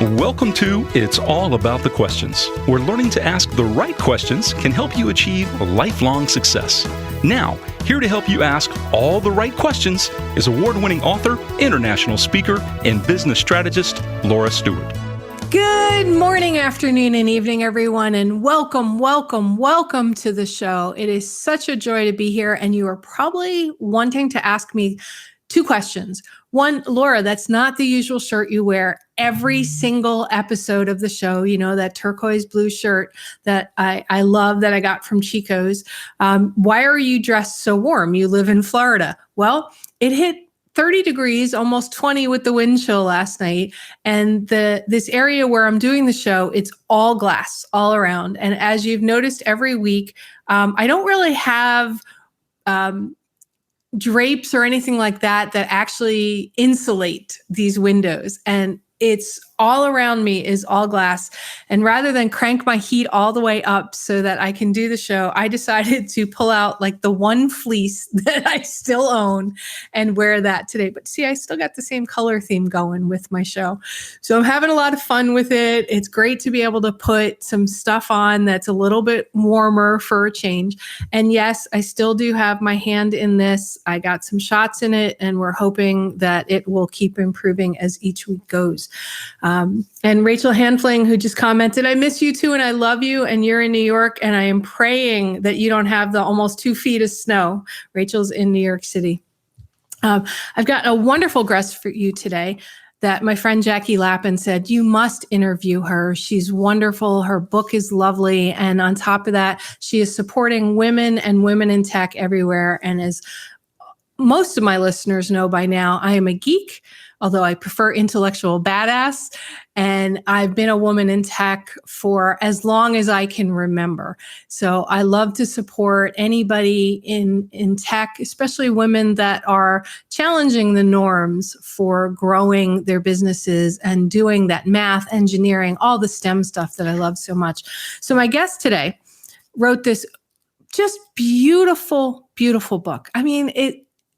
Welcome to It's All About the Questions, where learning to ask the right questions can help you achieve lifelong success. Now, here to help you ask all the right questions is award-winning author, international speaker, and business strategist, Laura Stewart. Good morning, afternoon, and evening, everyone, and welcome to the show. It is such a joy to be here, and you are probably wanting to ask me two questions. One, Laura, that's not the usual shirt you wear every single episode of the show. You know, that turquoise blue shirt that I love that I got from Chico's. Why are you dressed so warm? You live in Florida. Well, it hit 30 degrees, almost 20 with the wind chill last night. And this area where I'm doing the show, it's all glass all around. And as you've noticed every week, I don't really have drapes or anything like that actually insulate these windows. And it's all around me is all glass. And rather than crank my heat all the way up so that I can do the show, I decided to pull out like the one fleece that I still own and wear that today. But see, I still got the same color theme going with my show. So I'm having a lot of fun with it. It's great to be able to put some stuff on that's a little bit warmer for a change. And yes, I still do have my hand in this. I got some shots in it, and we're hoping that it will keep improving as each week goes. And Rachel Hanfling, who just commented, I miss you too, and I love you, and you're in New York, and I am praying that you don't have the almost 2 feet of snow. Rachel's in New York City. I've got a wonderful guest for you today that my friend Jackie Lappin said, you must interview her. She's wonderful. Her book is lovely. And on top of that, she is supporting women and women in tech everywhere. And as most of my listeners know by now, I am a geek, although I prefer intellectual badass. And I've been a woman in tech for as long as I can remember. So I love to support anybody in tech, especially women that are challenging the norms for growing their businesses and doing that math, engineering, all the STEM stuff that I love so much. So my guest today wrote this just beautiful, beautiful book. I mean,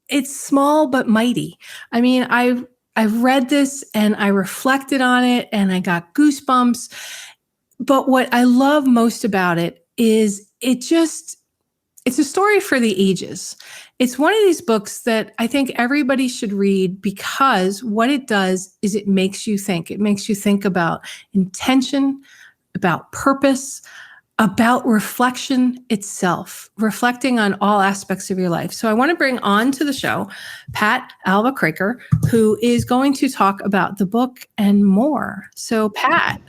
it's small but mighty. I mean, I've read this and I reflected on it and I got goosebumps. But what I love most about it is it's a story for the ages. It's one of these books that I think everybody should read because what it does is it makes you think. It makes you think about intention, about purpose, about reflection itself, reflecting on all aspects of your life. So I want to bring on to the show Pat Alva-Kraker, who is going to talk about the book and more. So Pat,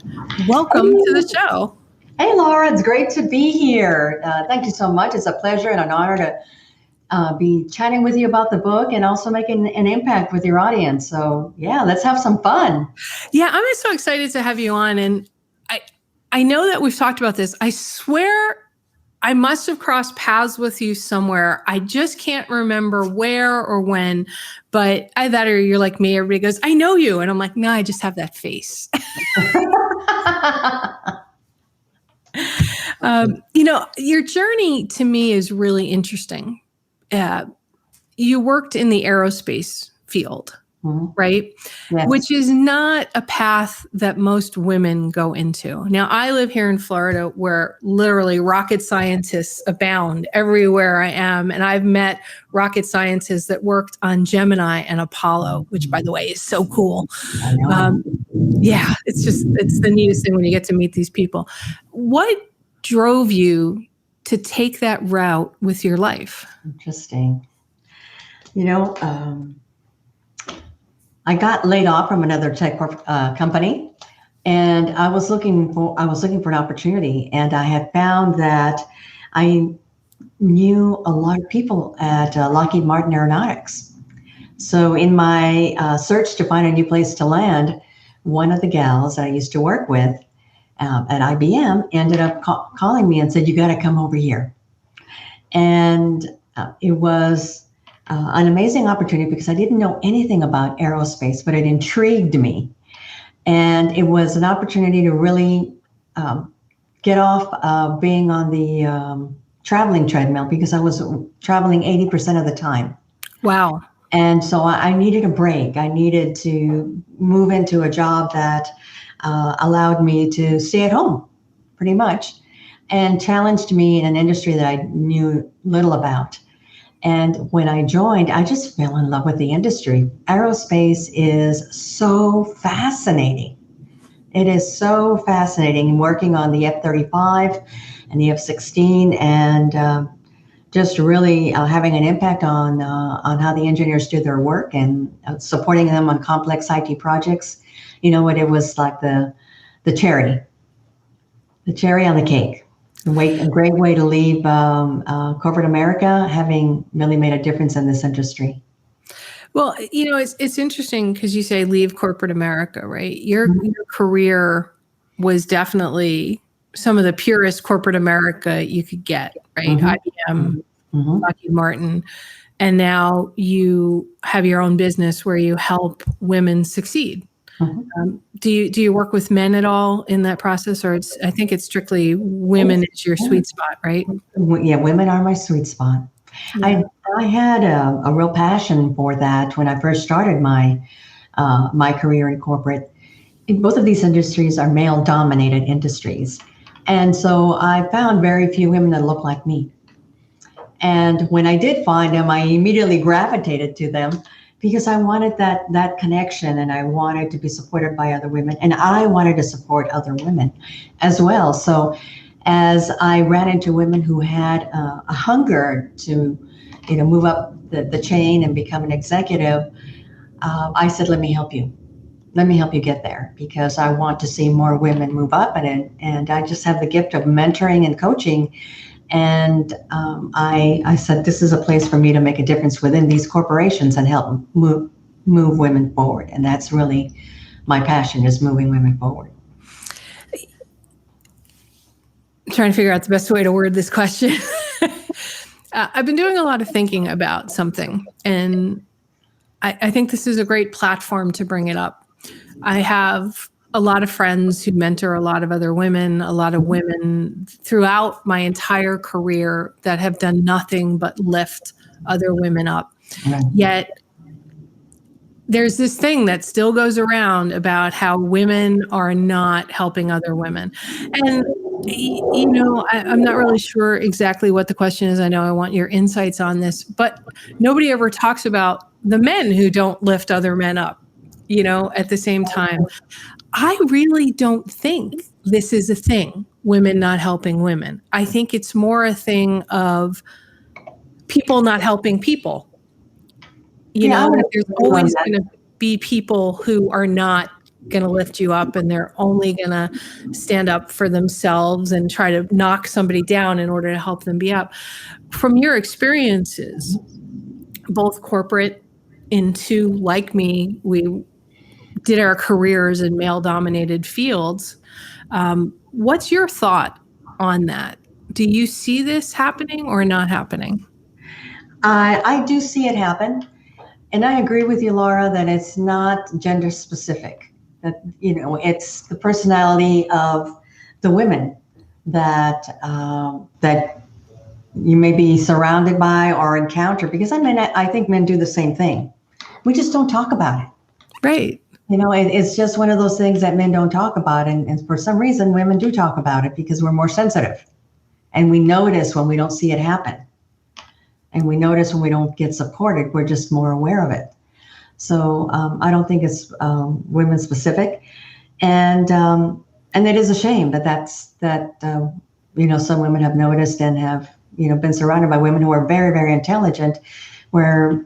welcome to the show. Hey, Laura, it's great to be here. Thank you so much. It's a pleasure and an honor to be chatting with you about the book and also making an impact with your audience. So yeah, let's have some fun. Yeah, I'm so excited to have you on. And I know that we've talked about this. I swear I must have crossed paths with you somewhere. I just can't remember where or when, but either or you're like me. Everybody goes, I know you. And I'm like, no, I just have that face. Your journey to me is really interesting. You worked in the aerospace field. Mm-hmm. Right? Yes. Which is not a path that most women go into. Now, I live here in Florida where literally rocket scientists abound everywhere I am. And I've met rocket scientists that worked on Gemini and Apollo, which by the way is so cool. Yeah, it's the neatest thing when you get to meet these people. What drove you to take that route with your life? Interesting. I got laid off from another tech company, and I was looking for an opportunity, and I had found that I knew a lot of people at Lockheed Martin Aeronautics. So in my search to find a new place to land, one of the gals I used to work with at IBM ended up calling me and said, "You got to come over here," and it was an amazing opportunity because I didn't know anything about aerospace, but it intrigued me. And it was an opportunity to really get off being on the traveling treadmill because I was traveling 80% of the time. Wow. And so I needed a break. I needed to move into a job that allowed me to stay at home, pretty much, and challenged me in an industry that I knew little about. And when I joined, I just fell in love with the industry. Aerospace is so fascinating. It is so fascinating working on the F-35 and the F-16, and just really having an impact on how the engineers do their work, and supporting them on complex IT projects. You know what? It was like the cherry on the cake. A great way to leave corporate America, having really made a difference in this industry. Well, it's interesting because you say leave corporate America, right? Your career was definitely some of the purest corporate America you could get, right? IBM, Lockheed Martin, and now you have your own business where you help women succeed. Do you work with men at all in that process, or I think it's strictly women is your sweet spot, right? Yeah, women are my sweet spot. Yeah. I had a real passion for that when I first started my career in corporate. Both of these industries are male-dominated industries, and so I found very few women that look like me. And when I did find them, I immediately gravitated to them because I wanted that connection, and I wanted to be supported by other women, and I wanted to support other women as well. So as I ran into women who had a hunger to, move up the chain and become an executive, I said, let me help you. Let me help you get there, because I want to see more women move up, and I just have the gift of mentoring and coaching. And I said, this is a place for me to make a difference within these corporations and help move women forward. And that's really my passion, is moving women forward. I'm trying to figure out the best way to word this question. I've been doing a lot of thinking about something, and I think this is a great platform to bring it up. I have a lot of friends who mentor a lot of other women, a lot of women throughout my entire career that have done nothing but lift other women up. Right. Yet there's this thing that still goes around about how women are not helping other women. And, I'm not really sure exactly what the question is. I know I want your insights on this, but nobody ever talks about the men who don't lift other men up, at the same time. I really don't think this is a thing, women not helping women. I think it's more a thing of people not helping people. There's always going to be people who are not going to lift you up, and they're only going to stand up for themselves and try to knock somebody down in order to help them be up. From your experiences, both corporate into, like me, we did our careers in male-dominated fields. What's your thought on that? Do you see this happening or not happening? I do see it happen. And I agree with you, Laura, that it's not gender specific. That, it's the personality of the women that you may be surrounded by or encounter. Because I think men do the same thing. We just don't talk about it. Right. It's just one of those things that men don't talk about. And for some reason, women do talk about it because we're more sensitive. And we notice when we don't see it happen. And we notice when we don't get supported, we're just more aware of it. So I don't think it's women specific. And it is a shame that some women have noticed and have, been surrounded by women who are very, very intelligent, where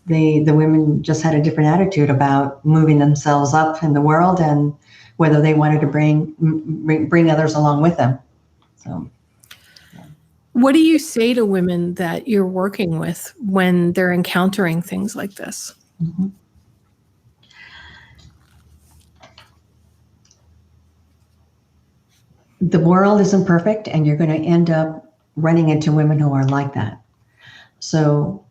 the women just had a different attitude about moving themselves up in the world and whether they wanted to bring others along with them. So, yeah. What do you say to women that you're working with when they're encountering things like this? Mm-hmm. The world isn't perfect, and you're going to end up running into women who are like that. So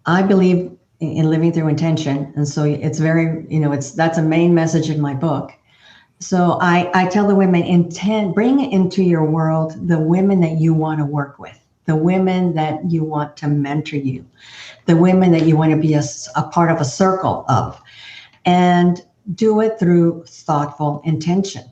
I believe in living through intention. And so it's very, that's a main message in my book. So I tell the women, bring into your world the women that you want to work with, the women that you want to mentor you, the women that you want to be a part of a circle of, and do it through thoughtful intention.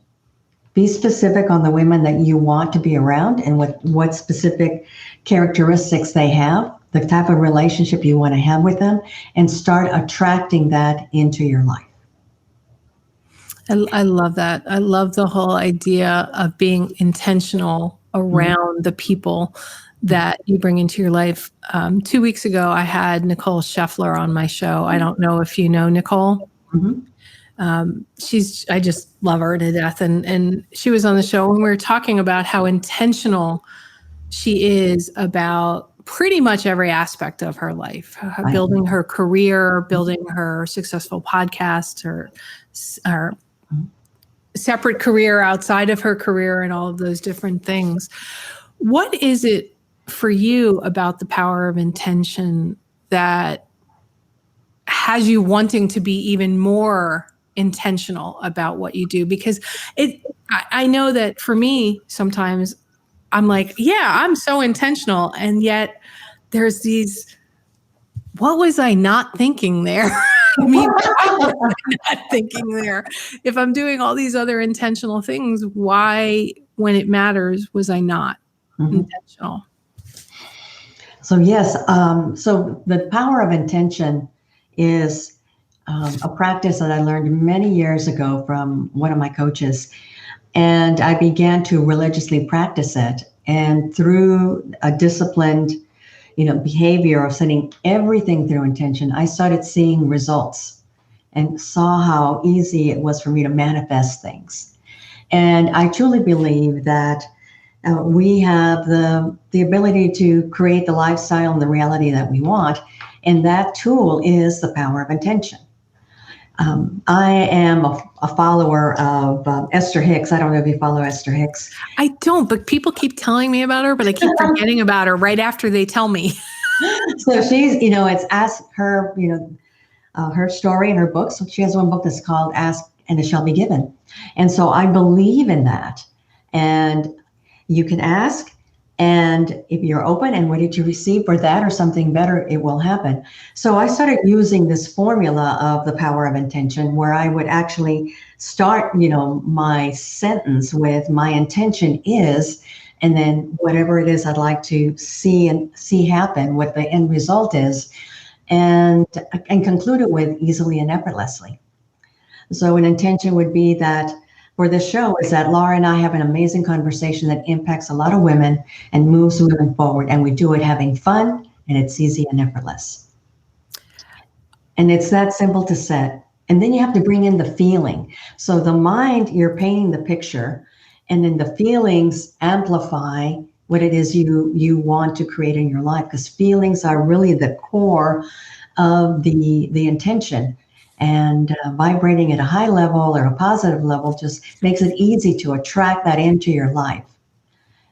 Be specific on the women that you want to be around and what specific characteristics they have, the type of relationship you want to have with them, and start attracting that into your life. I love that. I love the whole idea of being intentional around the people that you bring into your life. 2 weeks ago, I had Nicole Scheffler on my show. I don't know if you know Nicole. Mm-hmm. I just love her to death. And she was on the show and we were talking about how intentional she is about pretty much every aspect of her life, building her career, building her successful podcast, her separate career outside of her career, and all of those different things. What is it for you about the power of intention that has you wanting to be even more intentional about what you do? Because I know that for me, sometimes I'm like, yeah, I'm so intentional. And yet there's these, what was I not thinking there? I mean, what was I not thinking there? If I'm doing all these other intentional things, why, when it matters, was I not intentional? So yes, so the power of intention is a practice that I learned many years ago from one of my coaches. And I began to religiously practice it. And through a disciplined, behavior of setting everything through intention, I started seeing results and saw how easy it was for me to manifest things. And I truly believe that we have the ability to create the lifestyle and the reality that we want. And that tool is the power of intention. I am a follower of Esther Hicks. I don't know if you follow Esther Hicks. I don't, but people keep telling me about her, but I keep forgetting about her right after they tell me. So she's, it's Ask Her, her story and her books. So she has one book that's called Ask and It Shall Be Given. And so I believe in that. And you can ask, and if you're open and ready to receive for that or something better, it will happen. So I started using this formula of the power of intention, where I would actually start, my sentence with my intention is, and then whatever it is I'd like to see happen, what the end result is, and conclude it with easily and effortlessly. So an intention would be that for this show is that Laura and I have an amazing conversation that impacts a lot of women and moves women forward. And we do it having fun, and it's easy and effortless. And it's that simple to set. And then you have to bring in the feeling. So the mind, you're painting the picture, and then the feelings amplify what it is you want to create in your life, because feelings are really the core of the intention. And vibrating at a high level or a positive level just makes it easy to attract that into your life.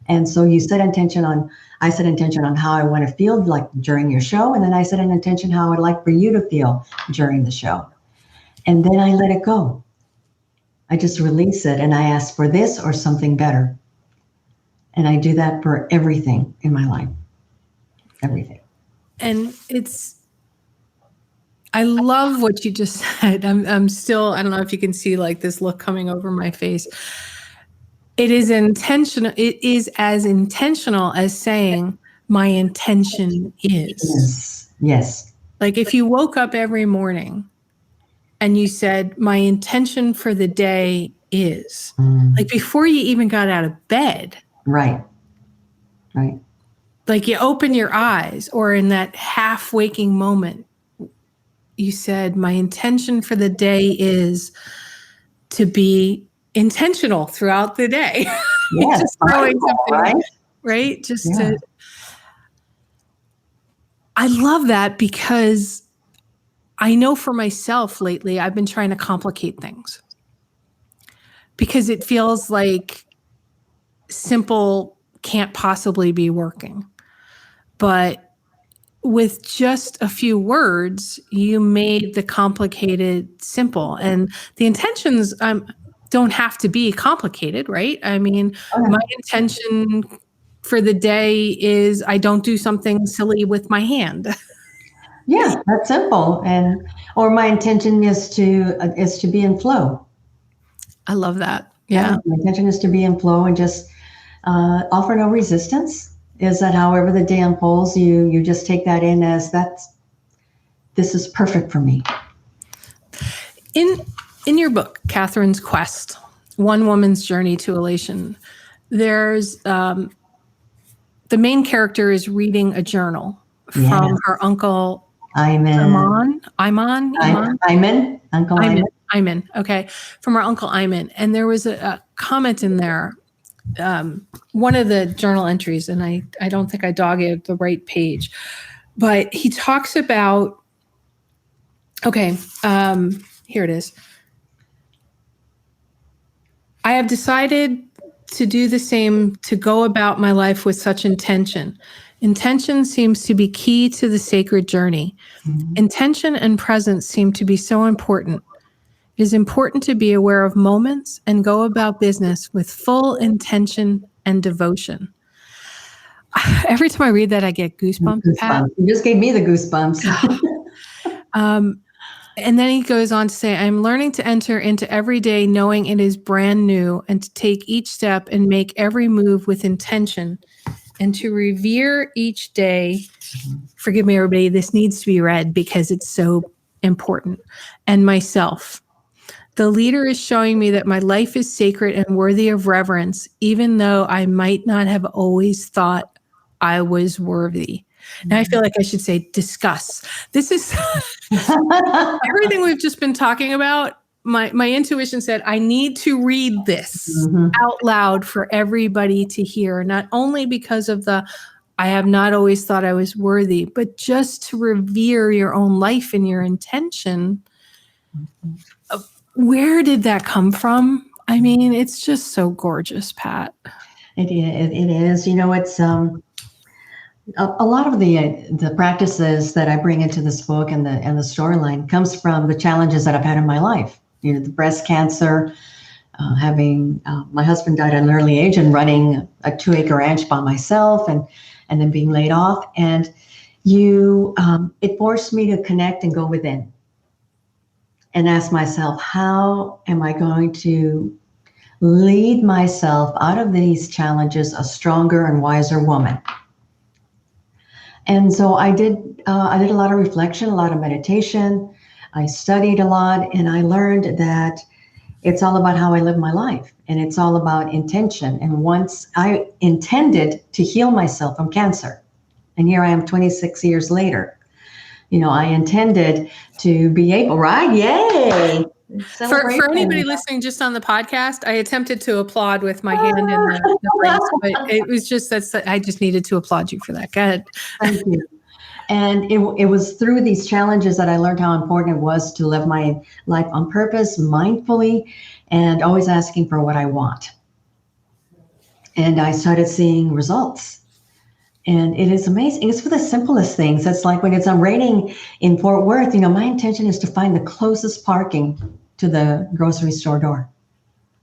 And so I set intention on how I want to feel like during your show. And then I set an intention how I'd like for you to feel during the show. And then I let it go. I just release it and I ask for this or something better. And I do that for everything in my life. Everything. And I love what you just said. I'm still, I don't know if you can see like this look coming over my face. It is intentional. It is as intentional as saying my intention is. Yes. Like if you woke up every morning and you said, my intention for the day is, like before you even got out of bed. Right. Like you open your eyes, or in that half waking moment, you said, my intention for the day is to be intentional throughout the day. Yes, just throwing something, right? I love that, because I know for myself lately, I've been trying to complicate things because it feels like simple can't possibly be working. But with just a few words, you made the complicated simple. And the intentions don't have to be complicated, right? I mean, my intention for the day is I don't do something silly with my hand. Yeah, that's simple. Or my intention is to be in flow. I love that. Yeah. My intention is to be in flow and just offer no resistance. Is that however the day unfolds, you just take that in as this is perfect for me. In your book, Catherine's Quest, One Woman's Journey to Elation, there's the main character is reading a journal from her uncle Iman. Uncle Iman. Okay. From her uncle Iman. And there was a comment in there, one of the journal entries, and I don't think I dog-eared the right page, but he talks about, here it is. I have decided to do the same, to go about my life with such intention. Intention seems to be key to the sacred journey. Mm-hmm. Intention and presence seem to be so important. It is important to be aware of moments and go about business with full intention and devotion. Every time I read that, I get goosebumps. Pat. You just gave me the goosebumps. And then he goes on to say, I'm learning to enter into every day knowing it is brand new and to take each step and make every move with intention and to revere each day. Forgive me, everybody, this needs to be read because it's so important. And myself. The leader is showing me that my life is sacred and worthy of reverence, even though I might not have always thought I was worthy. Now I feel like I should say discuss. This is everything we've just been talking about. My intuition said, I need to read this out loud for everybody to hear, not only because of I have not always thought I was worthy, but just to revere your own life and your intention. Where did that come from? I mean, it's just so gorgeous, Pat. It is. It's a lot of the practices that I bring into this book and the storyline comes from the challenges that I've had in my life. The breast cancer, having my husband died at an early age and running a 2-acre ranch by myself, and then being laid off. And it forced me to connect and go within and ask myself, how am I going to lead myself out of these challenges a stronger and wiser woman? And so I did a lot of reflection, a lot of meditation. I studied a lot, and I learned that it's all about how I live my life, and it's all about intention. And once I intended to heal myself from cancer, and here I am 26 years later, I intended to be able, right? Yay! For anybody listening just on the podcast, I attempted to applaud with my hand in the place, but it was just I just needed to applaud you for that. Go ahead. Thank you. And it was through these challenges that I learned how important it was to live my life on purpose, mindfully, and always asking for what I want. And I started seeing results. And it is amazing. It's for the simplest things. It's like when I'm raining in Fort Worth, my intention is to find the closest parking to the grocery store door.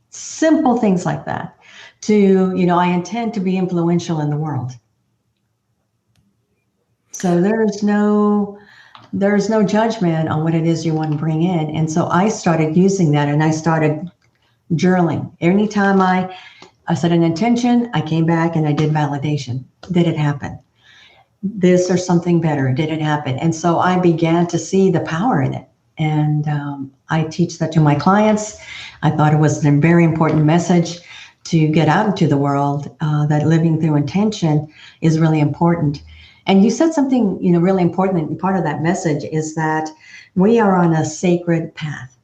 Simple things like that. I intend to be influential in the world. So there's no judgment on what it is you want to bring in. And so I started using that, and I started journaling. Anytime I set an intention, I came back and I did validation. Did it happen? This or something better? Did it happen? And so I began to see the power in it. And I teach that to my clients. I thought it was a very important message to get out into the world, that living through intention is really important. And you said something, really important. And part of that message is that we are on a sacred path.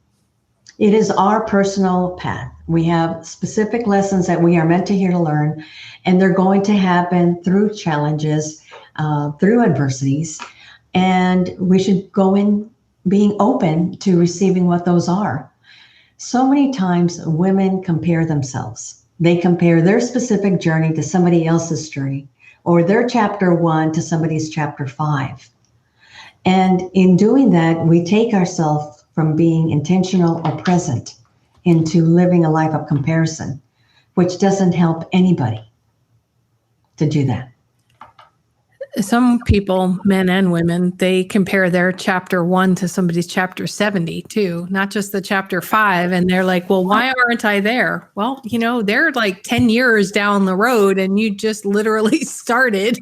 It is our personal path. We have specific lessons that we are meant to hear to learn, and they're going to happen through challenges, through adversities, and we should go in being open to receiving what those are. So many times women compare themselves. They compare their specific journey to somebody else's journey, or their chapter 1 to somebody's chapter 5. And in doing that, we take ourselves from being intentional or present into living a life of comparison, which doesn't help anybody. to do that. Some people, men and women, they compare their chapter 1 to somebody's chapter 70 too, not just the chapter 5. And they're like, well, why aren't I there? Well, they're like 10 years down the road and you just literally started.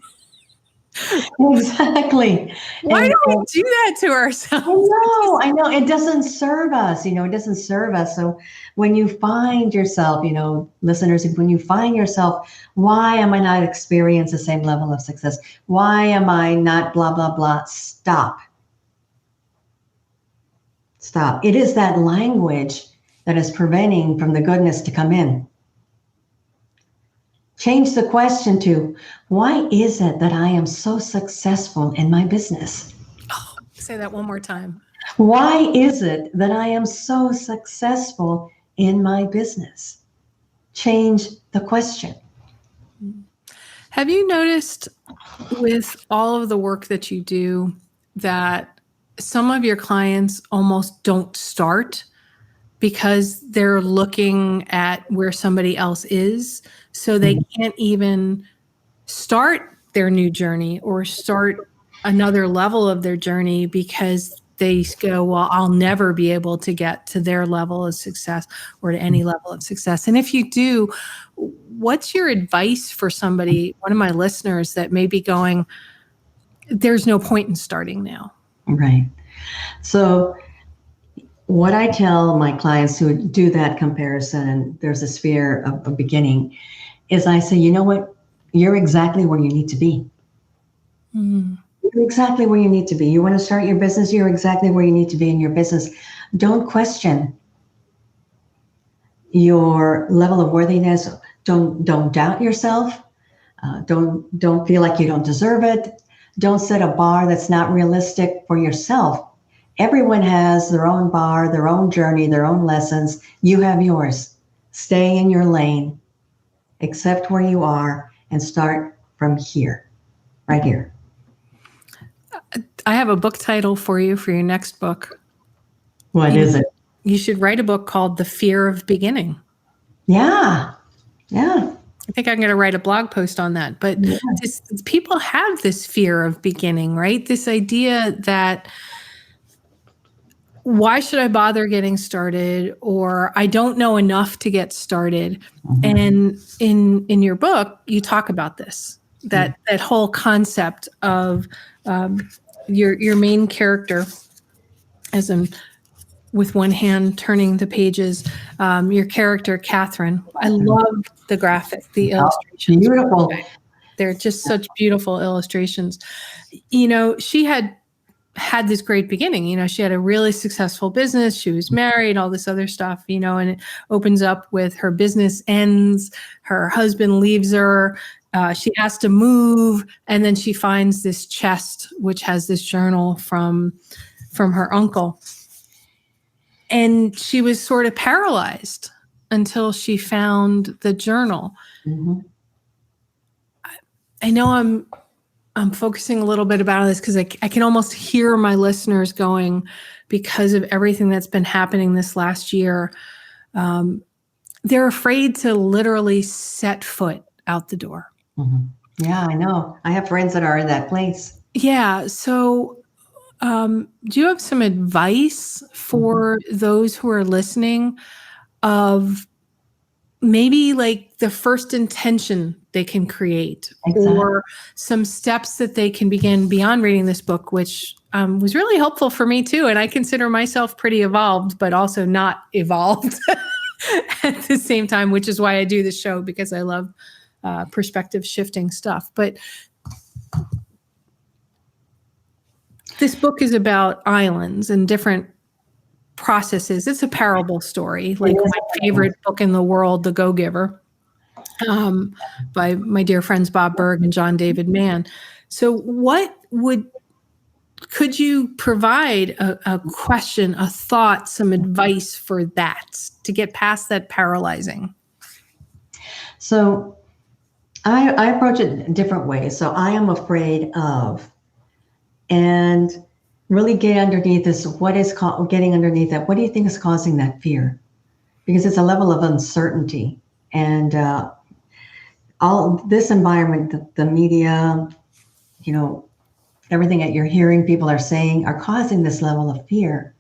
Exactly. Why do we do that to ourselves? I know. It doesn't serve us. It doesn't serve us. So when you find yourself, listeners, when you find yourself, why am I not experiencing the same level of success? Why am I not blah, blah, blah? Stop. Stop. It is that language that is preventing from the goodness to come in. Change the question to, why is it that I am so successful in my business? Oh, say that one more time. Why is it that I am so successful in my business? Change the question. Have you noticed with all of the work that you do that some of your clients almost don't start because they're looking at where somebody else is? So they can't even start their new journey or start another level of their journey because they go, well, I'll never be able to get to their level of success or to any level of success. And if you do, what's your advice for somebody, one of my listeners that may be going, there's no point in starting now? Right. So what I tell my clients who do that comparison, and there's this fear of beginning, is I say, you know what? You're exactly where you need to be. You're exactly where you need to be. You want to start your business, you're exactly where you need to be in your business. Don't question your level of worthiness. Don't doubt yourself. Don't feel like you don't deserve it. Don't set a bar that's not realistic for yourself. Everyone has their own bar, their own journey, their own lessons. You have yours. Stay in your lane, accept where you are, and start from here, right here. I have a book title for you for your next book. What is it? You should write a book called The Fear of Beginning. Yeah. I think I'm going to write a blog post on that. But people have this fear of beginning, right? This idea that why should I bother getting started? Or I don't know enough to get started. And in your book, you talk about this, that whole concept of your main character, as in with one hand turning the pages, your character, Katherine. I love the graphic, the illustrations. Beautiful. They're just such beautiful illustrations. She had this great beginning. She had a really successful business. She was married, all this other stuff, and it opens up with her business ends. Her husband leaves her. She has to move. And then she finds this chest, which has this journal from her uncle. And she was sort of paralyzed until she found the journal. I know I'm focusing a little bit about this because I can almost hear my listeners going, because of everything that's been happening this last year, they're afraid to literally set foot out the door. Yeah, I know. I have friends that are in that place. Yeah. So do you have some advice for those who are listening of maybe like the first intention they can create, or some steps that they can begin beyond reading this book, which was really helpful for me too. And I consider myself pretty evolved, but also not evolved at the same time, which is why I do this show, because I love perspective shifting stuff. But this book is about islands and different processes. It's a parable story, like my favorite book in the world, The Go-Giver, by my dear friends Bob Berg and John David Mann. So could you provide a question, a thought, some advice for that to get past that paralyzing? So I approach it different ways. So I am afraid of, and really get underneath this. Getting underneath that? What do you think is causing that fear? Because it's a level of uncertainty. And all this environment, the media, everything that you're hearing people are saying are causing this level of fear.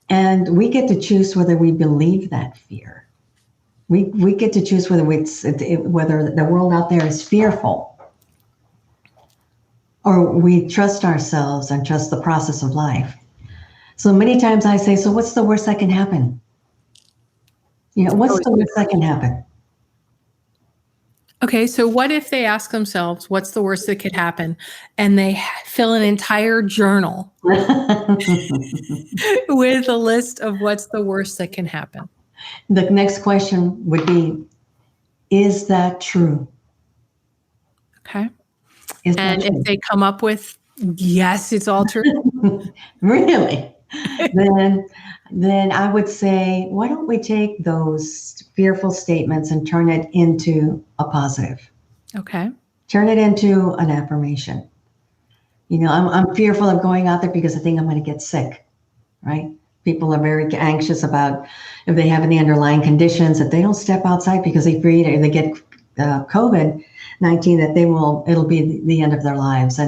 And we get to choose whether we believe that fear. We get to choose whether whether the world out there is fearful, or we trust ourselves and trust the process of life. So many times I say, so what's the worst that can happen? What's the worst that can happen? Okay, so what if they ask themselves, what's the worst that could happen? And they fill an entire journal with a list of what's the worst that can happen. The next question would be, is that true? Okay. And if they come up with, yes, it's all true. Really? then I would say, why don't we take those fearful statements and turn it into a positive? Okay. Turn it into an affirmation. I'm fearful of going out there because I think I'm going to get sick, right? People are very anxious about if they have any underlying conditions, if they don't step outside because they breathe or they get COVID-19, that it'll be the end of their lives.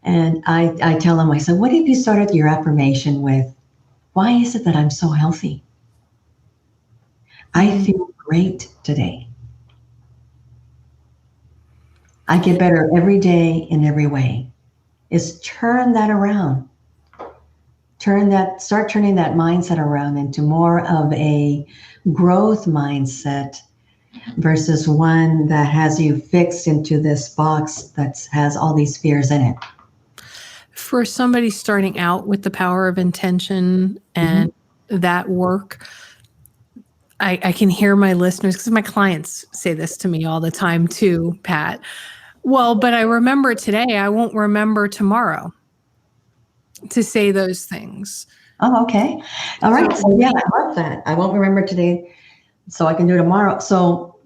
And I tell them, I said, what if you started your affirmation with, why is it that I'm so healthy? I feel great today. I get better every day in every way. Is turn that around. Start turning that mindset around into more of a growth mindset versus one that has you fixed into this box that has all these fears in it. For somebody starting out with the power of intention and that work, I can hear my listeners, because my clients say this to me all the time too, Pat. Well, but I remember today, I won't remember tomorrow to say those things. Oh, okay. All right. So yeah, I love that. I won't remember today, so I can do it tomorrow. So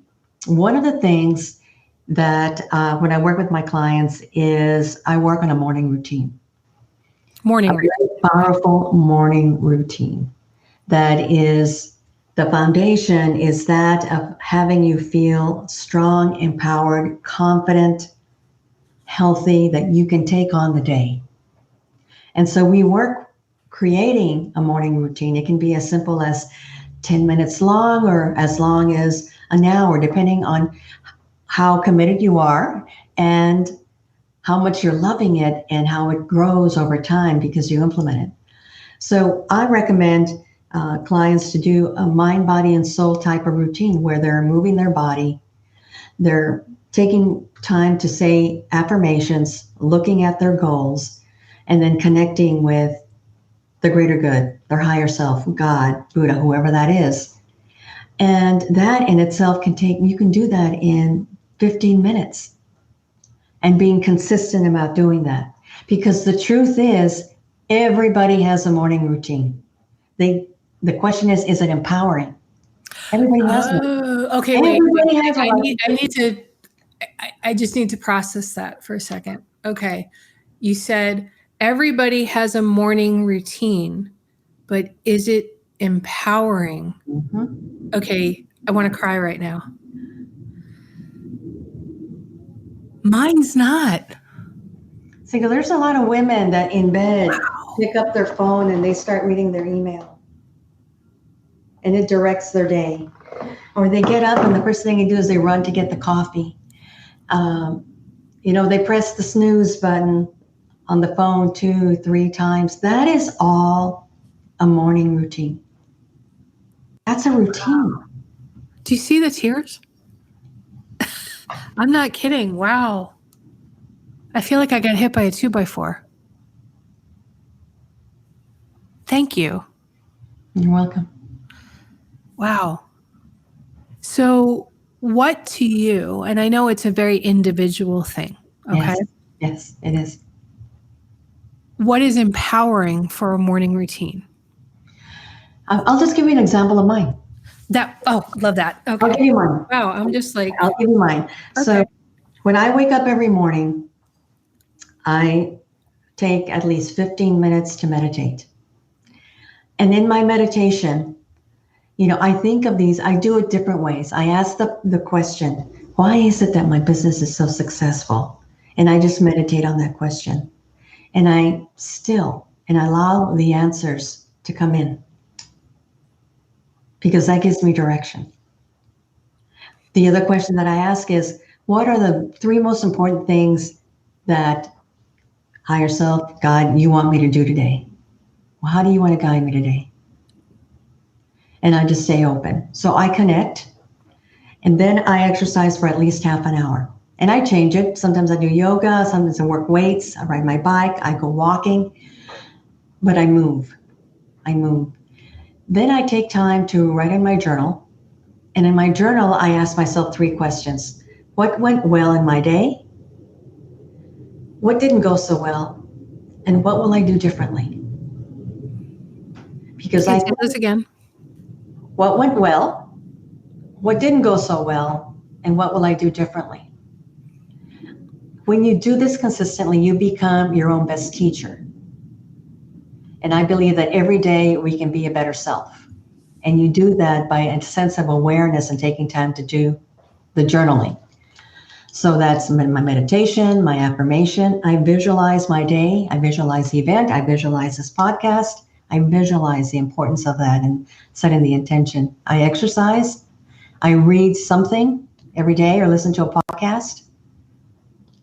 one of the things that when I work with my clients is I work on a morning routine. Powerful morning routine. That is, the foundation is that of having you feel strong, empowered, confident, healthy, that you can take on the day. And so we work creating a morning routine. It can be as simple as 10 minutes long or as long as an hour, depending on how committed you are and how much you're loving it and how it grows over time because you implement it. So I recommend clients to do a mind, body, and soul type of routine where they're moving their body, they're taking time to say affirmations, looking at their goals, and then connecting with the greater good, their higher self, God, Buddha, whoever that is. And that in itself you can do that in 15 minutes. And being consistent about doing that. Because the truth is, everybody has a morning routine. The question is it empowering? Everybody has one. Okay, Everybody wait. has I just need to process that for a second. Okay. You said everybody has a morning routine, but is it empowering? Mm-hmm. Okay, I want to cry right now. Mine's not. See, there's a lot of women that in bed pick up their phone and they start reading their email. And it directs their day. Or they get up and the first thing they do is they run to get the coffee. They press the snooze button on the phone 2-3 times. That is all a morning routine. That's a routine. Do you see the tears? I'm not kidding. Wow. I feel like I got hit by a 2x4. Thank you. You're welcome. Wow. So what to you, and I know it's a very individual thing, okay? Yes, it is. What is empowering for a morning routine? I'll just give you an example of mine. Love that. Okay. I'll give you mine. Wow, I'm just like. I'll give you mine. Okay. So when I wake up every morning, I take at least 15 minutes to meditate. And in my meditation, I think of these, I do it different ways. I ask the question, Why is it that my business is so successful? And I just meditate on that question. And I allow the answers to come in, because that gives me direction. The other question that I ask is, what are the 3 most important things that higher self, God, you want me to do today? Well, how do you want to guide me today? And I just stay open. So I connect, and then I exercise for at least half an hour. And I change it. Sometimes I do yoga, sometimes I work weights, I ride my bike, I go walking, but I move. Then I take time to write in my journal. And in my journal, I ask myself 3 questions. What went well in my day? What didn't go so well? And what will I do differently? Because Say those again. What went well? What didn't go so well? And what will I do differently? When you do this consistently, you become your own best teacher. And I believe that every day we can be a better self. And you do that by a sense of awareness and taking time to do the journaling. So that's my meditation, my affirmation. I visualize my day. I visualize the event. I visualize this podcast. I visualize the importance of that and setting the intention. I exercise. I read something every day or listen to a podcast.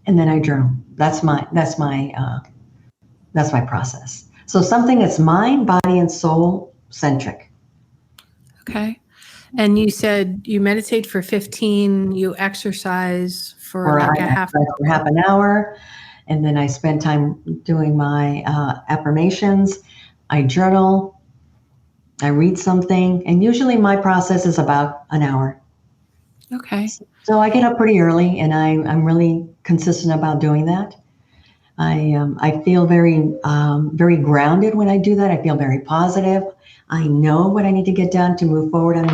And then I journal. That's my process. So something that's mind, body, and soul centric. Okay. And you said you meditate for 15, you exercise for like half an hour, and then I spend time doing my affirmations. I journal, I read something, and usually my process is about an hour. Okay. So I get up pretty early, and I'm really consistent about doing that. I feel very grounded when I do that. I feel very positive. I know what I need to get done to move forward on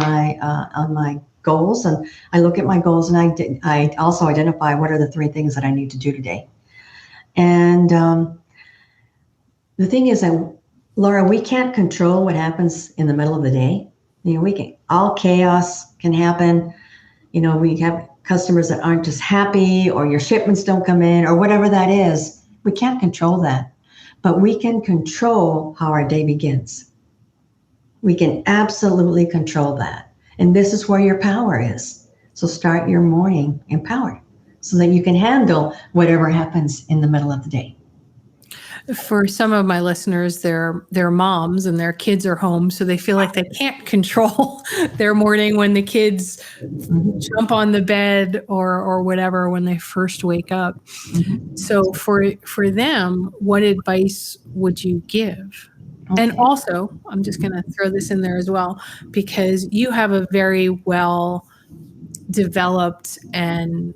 my goals, and I look at my goals, and I also identify what are the 3 things that I need to do today. And the thing is that, Laura, we can't control what happens in the middle of the day. All chaos can happen. We have customers that aren't just happy, or your shipments don't come in, or whatever that is. We can't control that, but we can control how our day begins. We can absolutely control that. And this is where your power is. So start your morning empowered so that you can handle whatever happens in the middle of the day. For some of my listeners, they're moms and their kids are home, so they feel like they can't control their morning when the kids jump on the bed or whatever when they first wake up. Mm-hmm. So for them, what advice would you give? Okay. And also, I'm just going to throw this in there as well, because you have a very well developed and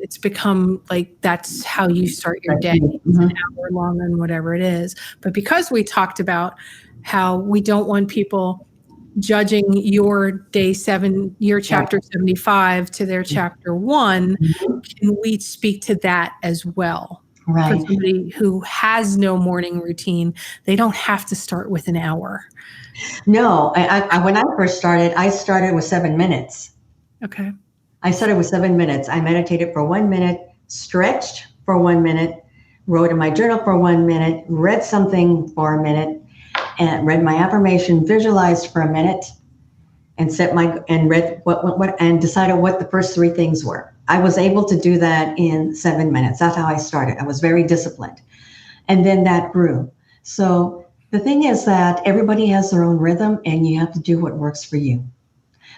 it's become like that's how you start your day. It's an hour long and whatever it is. But because we talked about how we don't want people judging your day 7, your chapter 75 to their chapter 1, can we speak to that as well? Right. For somebody who has no morning routine, they don't have to start with an hour. No, I when I first started, I started with 7 minutes. Okay. I started with 7 minutes. I meditated for 1 minute, stretched for 1 minute, wrote in my journal for 1 minute, read something for a minute, and read my affirmation, visualized for a minute, and read what and decided what the first 3 things were. I was able to do that in 7 minutes. That's how I started. I was very disciplined. And then that grew. So the thing is that everybody has their own rhythm, and you have to do what works for you.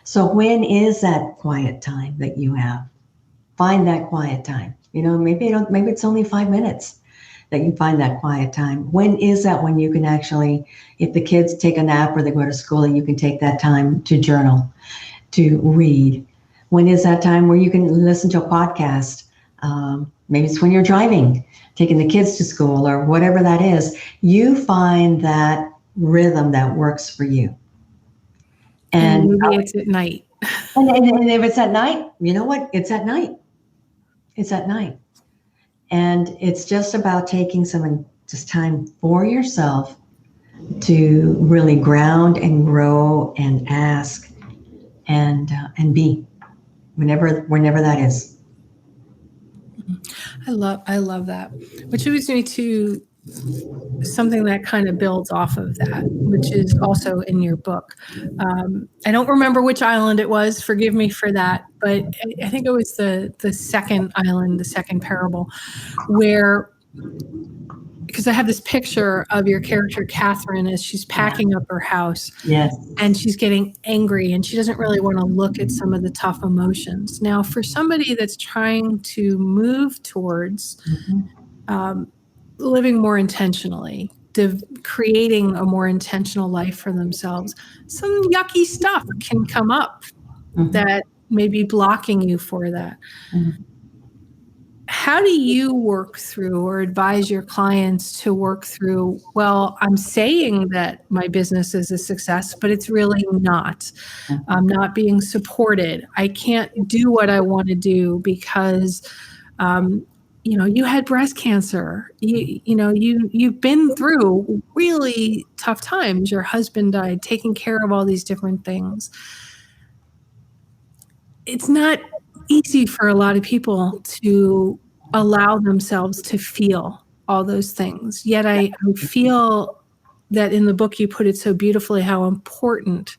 So when is that quiet time that you have? Find that quiet time. Maybe it's only 5 minutes that you find that quiet time. When is that when you can actually, if the kids take a nap or they go to school, and you can take that time to journal, to read? When is that time where you can listen to a podcast? Maybe it's when you're driving, taking the kids to school or whatever that is. You find that rhythm that works for you. And maybe it's at night. And if it's at night, you know what? It's at night. It's at night. And it's just about taking some just time for yourself to really ground and grow and ask and be. whenever that is. I love that, which moves me to something that kind of builds off of that, which is also in your book. I don't remember which island it was. Forgive me for that, but I think it was the second island, the second parable, where, because I have this picture of your character Katherine as she's packing up her house. Yes. And she's getting angry and she doesn't really want to look at some of the tough emotions. Now, for somebody that's trying to move towards living more intentionally, creating a more intentional life for themselves, some yucky stuff can come up that may be blocking you for that. How do you work through or advise your clients to work through, well, I'm saying that my business is a success, but it's really not. I'm not being supported. I can't do what I want to do because, you had breast cancer. You've been through really tough times. Your husband died, taking care of all these different things. It's not easy for a lot of people to allow themselves to feel all those things. Yet I feel that in the book you put it so beautifully how important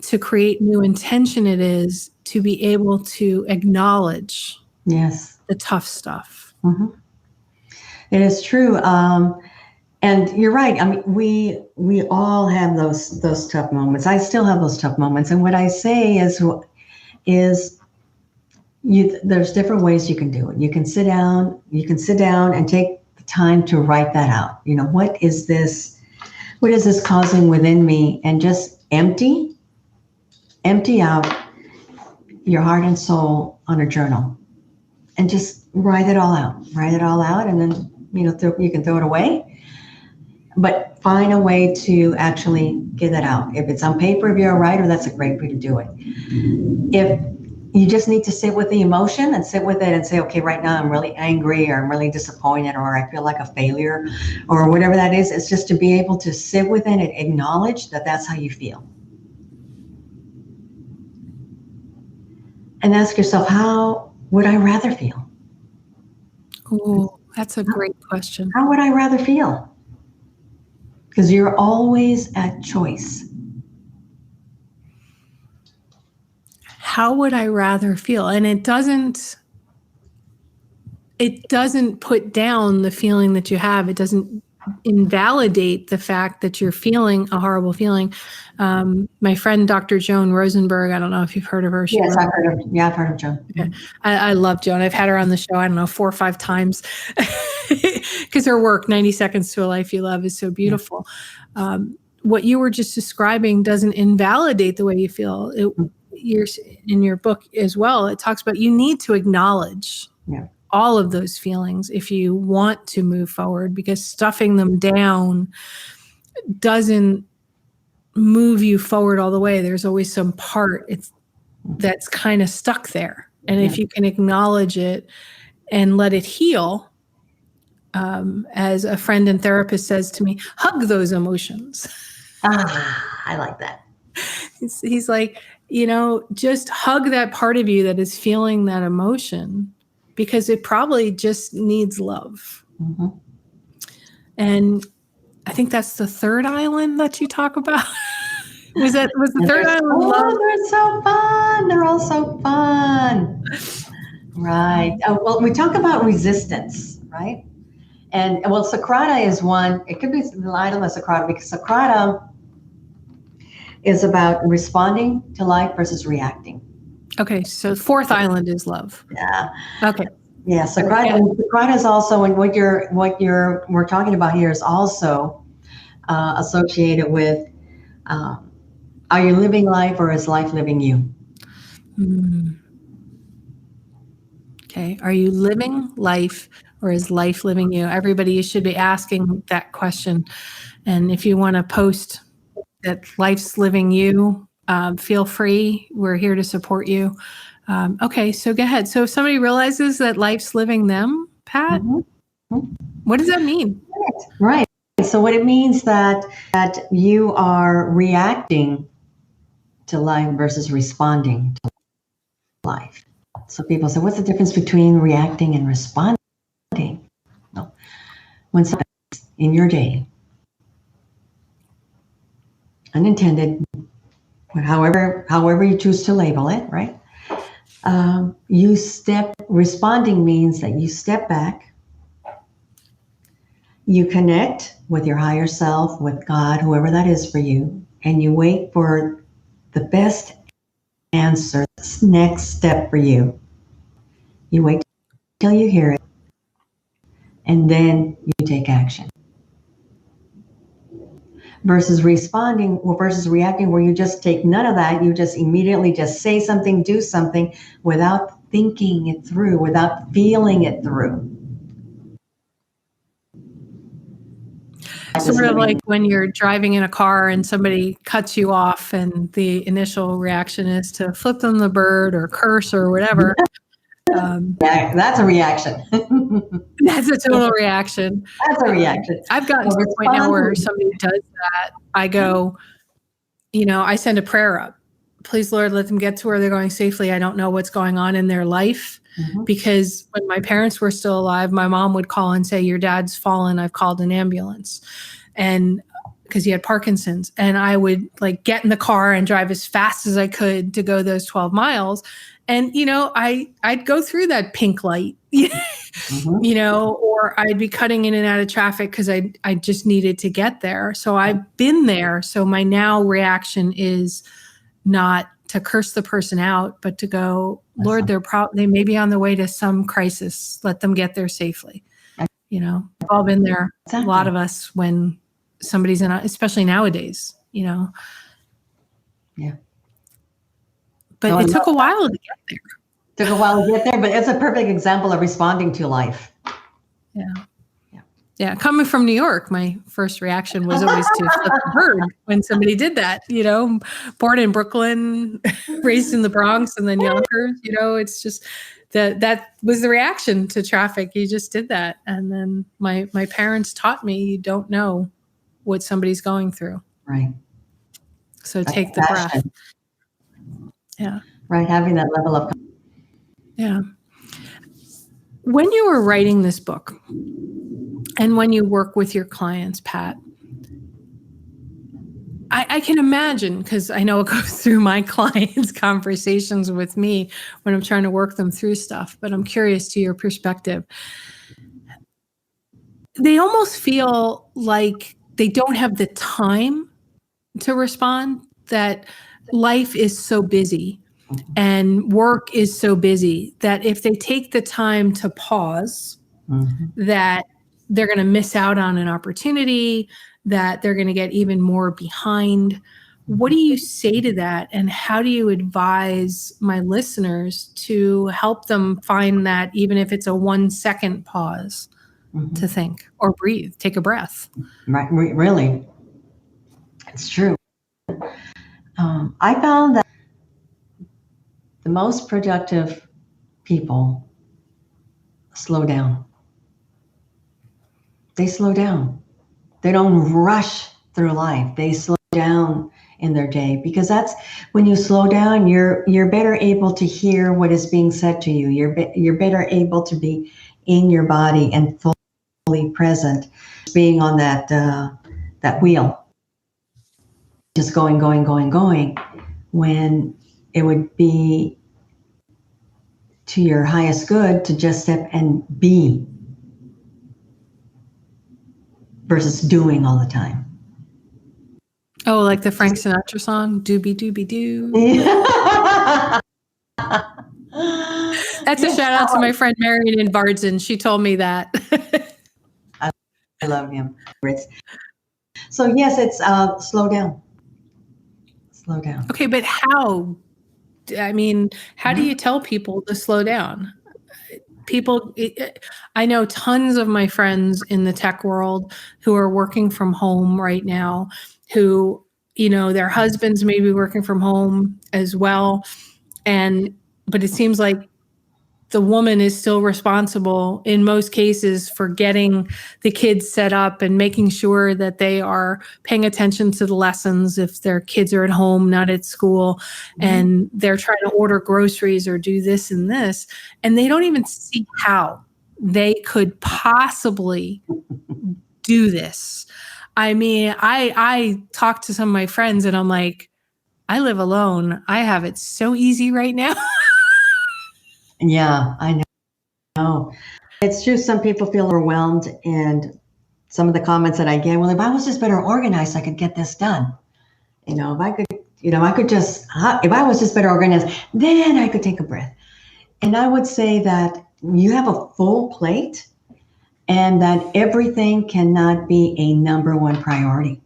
to create new intention it is to be able to acknowledge the tough stuff. It is true. And you're right. I mean, we all have those tough moments. I still have those tough moments. And what I say is there's different ways you can do it. You can sit down and take the time to write that out. What is this causing within me? And just empty out your heart and soul on a journal and just write it all out. And then, you can throw it away, but find a way to actually get that out. If it's on paper, if you're a writer, that's a great way to do it. If you just need to sit with the emotion and sit with it and say, okay, right now I'm really angry or I'm really disappointed or I feel like a failure or whatever that is. It's just to be able to sit with it and acknowledge that that's how you feel. And ask yourself, how would I rather feel? Oh, that's a great question. How would I rather feel? Because you're always at choice. How would I rather feel? And it doesn't put down the feeling that you have. It doesn't invalidate the fact that you're feeling a horrible feeling. My friend, Dr. Joan Rosenberg, I don't know if you've heard of her. Yes, I've heard of Joan. Okay. I love Joan. I've had her on the show, I don't know, 4 or 5 times because her work, 90 Seconds to a Life You Love, is so beautiful. What you were just describing doesn't invalidate the way you feel. You're in your book as well. It talks about you need to acknowledge all of those feelings if you want to move forward, because stuffing them down doesn't move you forward all the way. There's always some part that's kind of stuck there. And if you can acknowledge it and let it heal, as a friend and therapist says to me, hug those emotions. I like that. He's like, just hug that part of you that is feeling that emotion, because it probably just needs love. And I think that's the third island that you talk about. was the third island love? They're so fun. They're all so fun. Right. Well, we talk about resistance, right? And Socrata is one. It could be the island of Socrata, because Socrata is about responding to life versus reacting. Okay, so fourth island is love. Yeah. Okay. Yeah. Socrata is also, and what we're talking about here is also associated with, are you living life or is life living you? Okay. Are you living life or is life living you? Everybody, you should be asking that question. And if you want to post that life's living you, feel free. We're here to support you. Okay, so go ahead. So if somebody realizes that life's living them, Pat, what does that mean? Right. So what it means that you are reacting to life versus responding to life. So people say, what's the difference between reacting and responding? No. When something in your day, unintended, however you choose to label it, right? Responding means that you step back, you connect with your higher self, with God, whoever that is for you, and you wait for the best answer, next step for you. You wait till you hear it, and then you take action. Versus reacting, where you just take none of that. You just immediately just say something, do something without thinking it through, without feeling it through. Sort of like when you're driving in a car and somebody cuts you off and the initial reaction is to flip them the bird or curse or whatever. That's a reaction. That's a total reaction. That's a reaction. I've gotten to the point now where somebody does that, I go, I send a prayer up. Please, Lord, let them get to where they're going safely. I don't know what's going on in their life. Mm-hmm. Because when my parents were still alive, my mom would call and say, your dad's fallen. I've called an ambulance. And because he had Parkinson's, and I would get in the car and drive as fast as I could to go those 12 miles. And, I'd go through that pink light, mm-hmm. Or I'd be cutting in and out of traffic because I just needed to get there. So I've been there. So my now reaction is not to curse the person out, but to go, Lord, they may be on the way to some crisis. Let them get there safely. We've all been there. Exactly. A lot of us when somebody's especially nowadays, Yeah. But it took a while to get there. Took a while to get there, but it's a perfect example of responding to life. Yeah. Coming from New York, my first reaction was always to flip the bird when somebody did that. Born in Brooklyn, raised in the Bronx, and then Yonkers. It's just that was the reaction to traffic. You just did that, and then my parents taught me you don't know what somebody's going through. Right. So take the breath. Yeah. Right. Having that level of. Yeah. When you were writing this book and when you work with your clients, Pat, I can imagine, because I know it goes through my clients' conversations with me when I'm trying to work them through stuff, but I'm curious to your perspective. They almost feel like they don't have the time to respond, that life is so busy and work is so busy that if they take the time to pause, mm-hmm. that they're going to miss out on an opportunity, that they're going to get even more behind. What do you say to that? And how do you advise my listeners to help them find that, even if it's a 1 second pause, mm-hmm. to think or breathe, take a breath? Right. Really. It's true. I found that the most productive people slow down. They slow down. They don't rush through life. They slow down in their day, because that's when you slow down, you're better able to hear what is being said to you. You're better able to be in your body and fully present, being on that wheel, just going, when it would be to your highest good to just step and be versus doing all the time. Oh, like the Frank Sinatra song, doobie doobie doo. Yeah. That's a shout out to my friend Marion in Bardson. She told me that. I love him. So yes, it's slow down. Slow down. Okay, but how? I mean, how do you tell people to slow down? I know tons of my friends in the tech world who are working from home right now, who, their husbands may be working from home as well. But it seems like the woman is still responsible in most cases for getting the kids set up and making sure that they are paying attention to the lessons if their kids are at home, not at school, and they're trying to order groceries or do this and this, and they don't even see how they could possibly do this. I mean, I talk to some of my friends and I'm like, I live alone. I have it so easy right now. Yeah, I know. It's true. Some people feel overwhelmed, and some of the comments that I get, well, if I was just better organized, I could get this done. If I could, if I was just better organized, then I could take a breath. And I would say that you have a full plate and that everything cannot be a number one priority.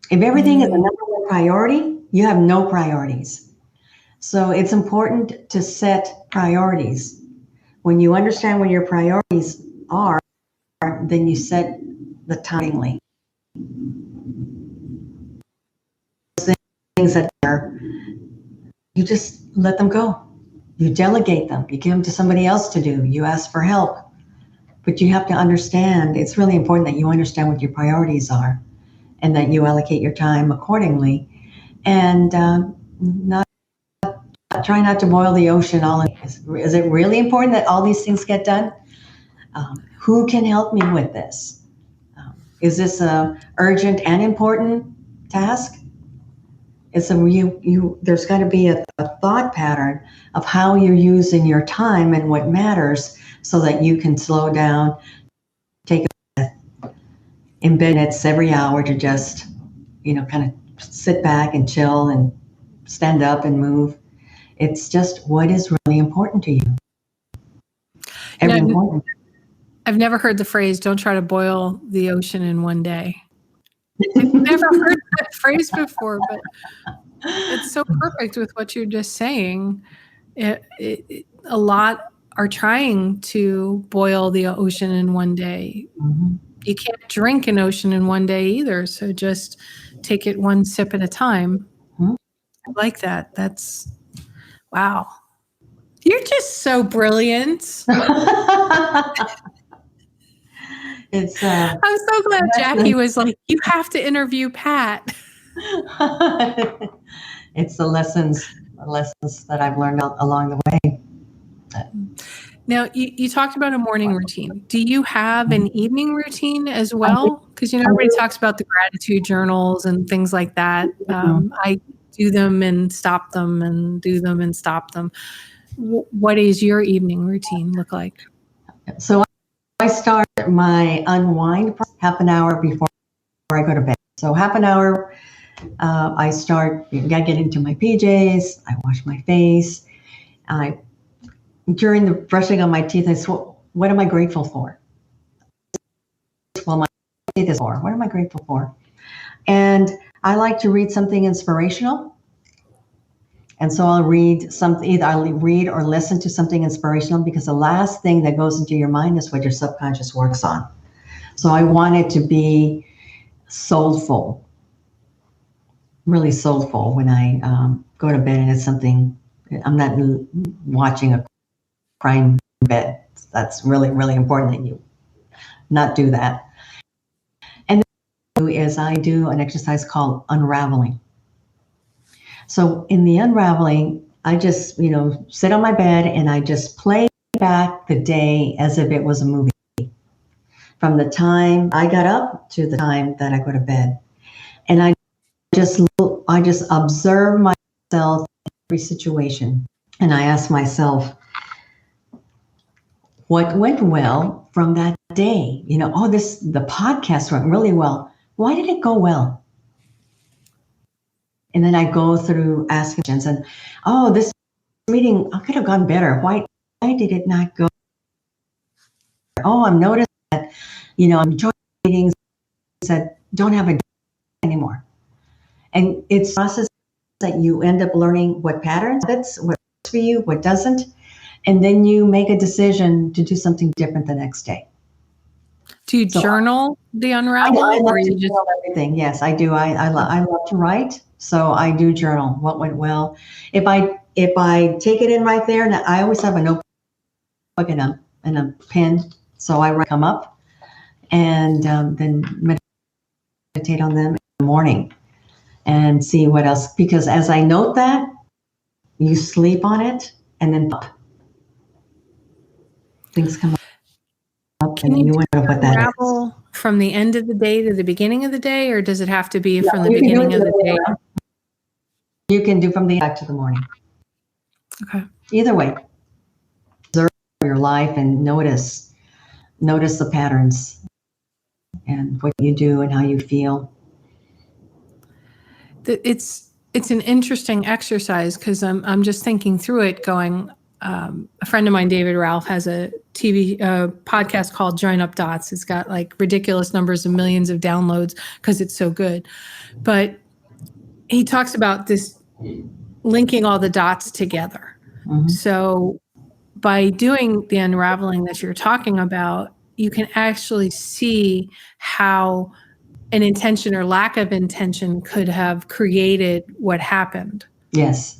If everything is a number one priority, you have no priorities. So it's important to set priorities. When you understand what your priorities are, then you set the timely. Things that are, you just let them go. You delegate them. You give them to somebody else to do. You ask for help. But you have to understand, it's really important that you understand what your priorities are and that you allocate your time accordingly. And try not to boil the ocean all in. Is it really important that all these things get done? Who can help me with this? Is this a urgent and important task? There's got to be a thought pattern of how you're using your time and what matters so that you can slow down, take a breath, in minutes every hour to just, kind of sit back and chill and stand up and move. It's just what is really important to you. Important. I've never heard the phrase, don't try to boil the ocean in one day. I've never heard that phrase before, but it's so perfect with what you're just saying. A lot are trying to boil the ocean in one day. Mm-hmm. You can't drink an ocean in one day either, so just take it one sip at a time. Mm-hmm. I like that. That's wow. You're just so brilliant. It's. I'm so glad Jackie was like, you have to interview Pat. It's the lessons that I've learned along the way. Now, you talked about a morning routine. Do you have an evening routine as well? Because everybody talks about the gratitude journals and things like that. I do them and stop them and do them and stop them. What does your evening routine look like? So I start my unwind half an hour before I go to bed. So half an hour, I get into my PJs, I wash my face. During the brushing of my teeth, I say, what am I grateful for? Well, my teeth is for. What am I grateful for? And I like to read something inspirational. And so I'll read something, either I'll read or listen to something inspirational, because the last thing that goes into your mind is what your subconscious works on. So I want it to be soulful, really soulful when I go to bed, and it's something, I'm not watching a crime bed. That's really, really important that you not do that. And then is I do an exercise called unraveling. So in the unraveling, I just, sit on my bed and I just play back the day as if it was a movie. From the time I got up to the time that I go to bed. And I just observe myself in every situation. And I ask myself, what went well from that day? The podcast went really well. Why did it go well? And then I go through asking questions and, this meeting could have gone better. Why did it not go? I'm noticing that, I'm enjoying meetings that don't have a anymore. And it's a process that you end up learning what patterns, what works for you, what doesn't. And then you make a decision to do something different the next day. Do you journal the unravel? I love to journal everything. Yes, I do. I love to write. So I do journal what went well. If I if I take it in right there, and I always have a notebook and a pen, so I come up and then meditate on them in the morning and see what else. Because as I note that, you sleep on it, and then things come up, Can and you you wonder what that is. unravel from the end of the day to the beginning of the day, or does it have to be from the You can do beginning it of the day? You can do from the back to the morning. Okay. Either way, observe your life and notice the patterns and what you do and how you feel. It's an interesting exercise because I'm just thinking through it, going. A friend of mine, David Ralph, has a TV podcast called Join Up Dots. It's got like ridiculous numbers of millions of downloads because it's so good. But he talks about this linking all the dots together. Mm-hmm. So by doing the unraveling that you're talking about, you can actually see how an intention or lack of intention could have created what happened. Yes.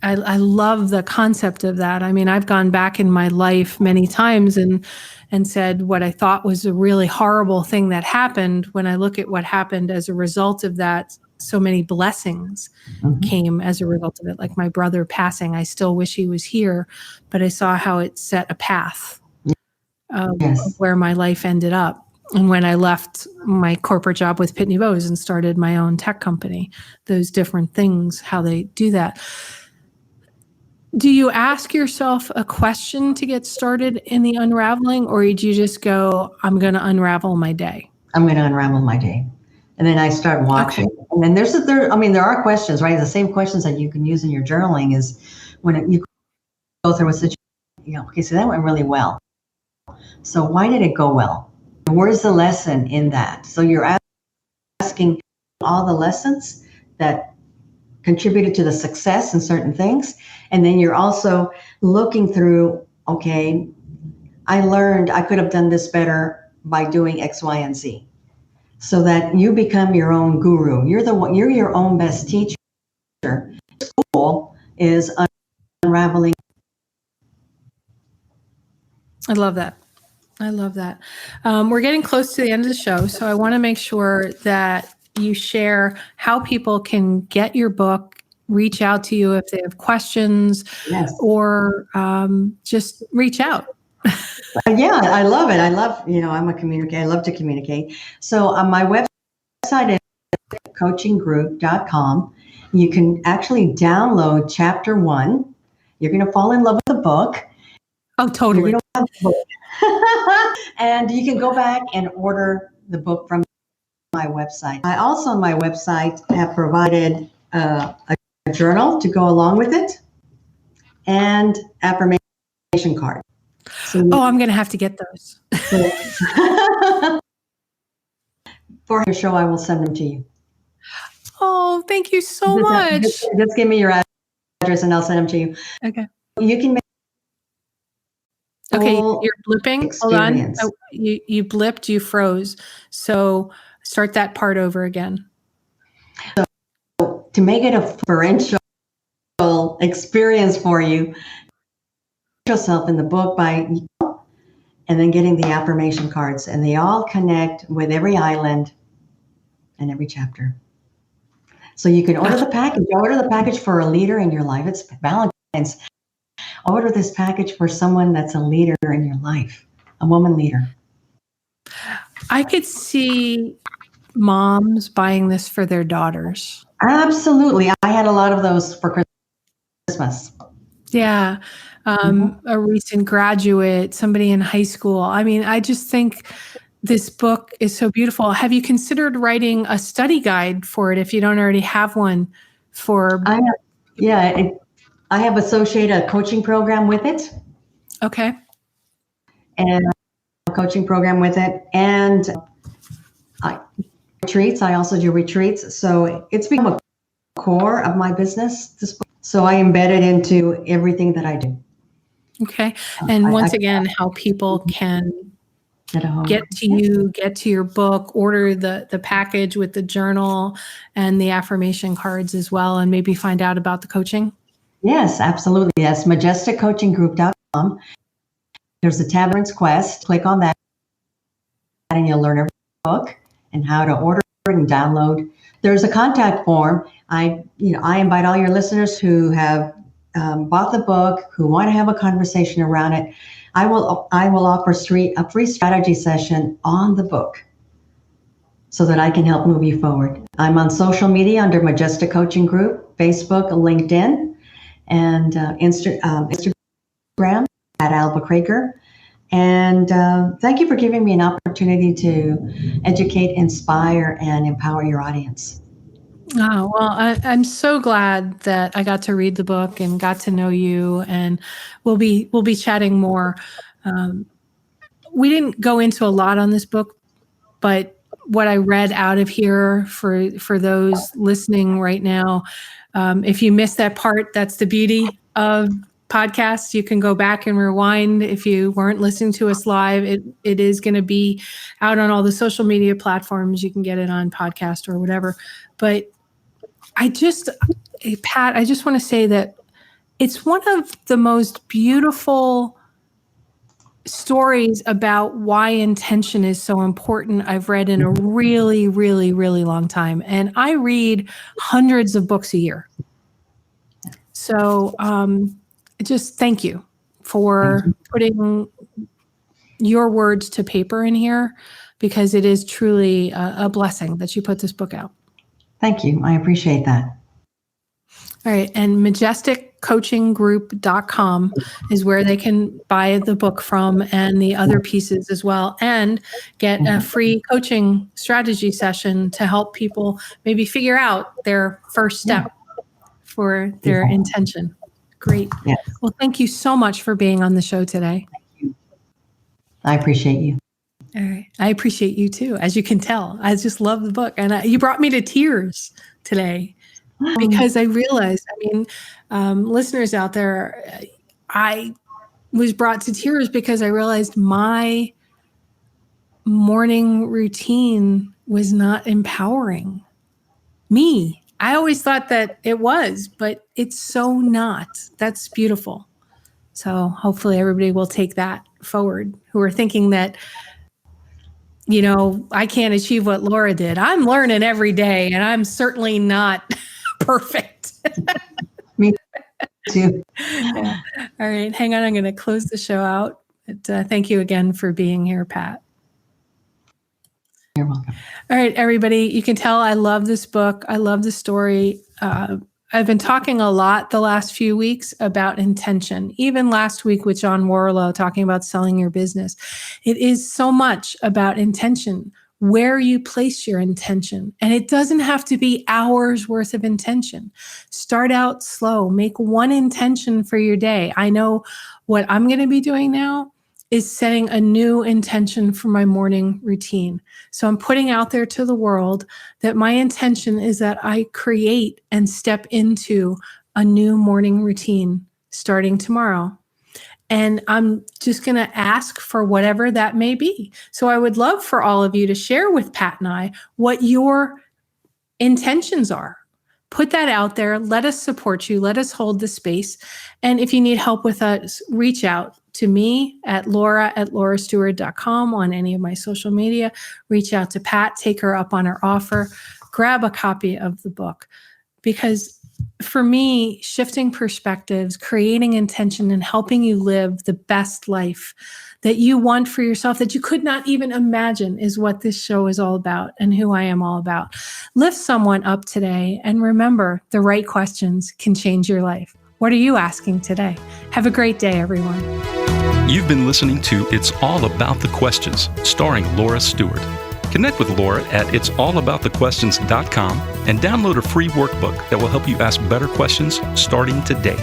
I love the concept of that. I mean, I've gone back in my life many times and said what I thought was a really horrible thing that happened. When I look at what happened as a result of that, so many blessings came as a result of it. Like my brother passing, I still wish he was here, but I saw how it set a path of where my life ended up. And when I left my corporate job with Pitney Bowes and started my own tech company, those different things, how they do that. Do you ask yourself a question to get started in the unraveling, or do you just go, I'm going to unravel my day? I'm going to unravel my day. And then I start watching. Okay. And then there are questions, right? The same questions that you can use in your journaling is when you go through a situation, okay, so that went really well. So why did it go well? Where's the lesson in that? So you're asking all the lessons that contributed to the success in certain things. And then you're also looking through, okay, I learned I could have done this better by doing X, Y, and Z. So that you become your own guru. You're your own best teacher. School is unraveling. I love that. We're getting close to the end of the show, so I want to make sure that you share how people can get your book, reach out to you if they have questions, or just reach out. Yeah, I love it. I'm a communicator. I love to communicate. So on my website is coachinggroup.com. You can actually download chapter 1. You're going to fall in love with the book. Oh, totally. And you can go back and order the book from my website. I also on my website have provided a journal to go along with it and affirmation card. So I'm going to have to get those. For your show, I will send them to you. Oh, thank you so much. Just give me your address and I'll send them to you. Okay. You can make you're blipping. Experience. Hold on. Oh, you blipped, you froze. So start that part over again. So to make it a experiential experience for you, yourself in the book and then getting the affirmation cards, and they all connect with every island and every chapter. So you can order the package for a leader in your life. It's Valentine's. Order this package for someone that's a leader in your life, a woman leader. I could see moms buying this for their daughters. Absolutely. I had a lot of those for Christmas. Yeah. A recent graduate, somebody in high school. I mean, I just think this book is so beautiful. Have you considered writing a study guide for it if you don't already have one for? I have associated a coaching program with it. Okay. And a coaching program with it. And retreats. I also do retreats. So it's become a core of my business. So I embed it into everything that I do. Okay. And once again, how people can get to you, get to your book, order the package with the journal and the affirmation cards as well, and maybe find out about the coaching. Yes, absolutely. That's majesticcoachinggroup.com. There's a tab Quest. Click on that and you'll learn every book and how to order and download. There's a contact form. I invite all your listeners who have bought the book, who want to have a conversation around it. I will offer a free strategy session on the book so that I can help move you forward. I'm on social media under Majestic Coaching Group, Facebook, LinkedIn, and Instagram at Alva-Kraker. And thank you for giving me an opportunity to educate, inspire, and empower your audience. Oh, well, I'm so glad that I got to read the book and got to know you, and we'll be chatting more. We didn't go into a lot on this book, but what I read out of here for those listening right now, if you missed that part, that's the beauty of podcasts. You can go back and rewind. If you weren't listening to us live, it is going to be out on all the social media platforms. You can get it on podcast or whatever. But Pat, I just want to say that it's one of the most beautiful stories about why intention is so important I've read in a really, really, really long time. And I read hundreds of books a year. So just thank you for putting your words to paper in here, because it is truly a blessing that you put this book out. Thank you. I appreciate that. All right. And majesticcoachinggroup.com is where they can buy the book from and the other pieces as well, and get a free coaching strategy session to help people maybe figure out their first step for their intention. Great. Yes. Well, thank you so much for being on the show today. I appreciate you. All right. I appreciate you too. As you can tell, I just love the book. And you brought me to tears today, because I realized, listeners out there, I was brought to tears because I realized my morning routine was not empowering me. I always thought that it was, but it's so not. That's beautiful. So hopefully everybody will take that forward, who are thinking that, I can't achieve what Laura did. I'm learning every day, and I'm certainly not perfect. Me too. Yeah. All right. Hang on. I'm going to close the show out. But, thank you again for being here, Pat. You're welcome. All right, everybody. You can tell I love this book. I love the story. I've been talking a lot the last few weeks about intention, even last week with John Warlow talking about selling your business. It is so much about intention, where you place your intention. And it doesn't have to be hours worth of intention. Start out slow. Make one intention for your day. I know what I'm going to be doing now is setting a new intention for my morning routine. So I'm putting out there to the world that my intention is that I create and step into a new morning routine starting tomorrow. And I'm just going to ask for whatever that may be. So I would love for all of you to share with Pat and I what your intentions are. Put that out there. Let us support you. Let us hold the space. And if you need help with us, reach out to me at laura@laurastewart.com on any of my social media. Reach out to Pat, take her up on her offer, grab a copy of the book. Because for me, shifting perspectives, creating intention, and helping you live the best life that you want for yourself, that you could not even imagine, is what this show is all about and who I am all about. Lift someone up today, and remember, the right questions can change your life. What are you asking today? Have a great day, everyone. You've been listening to It's All About the Questions, starring Laura Stewart. Connect with Laura at it'sallaboutthequestions.com and download a free workbook that will help you ask better questions starting today.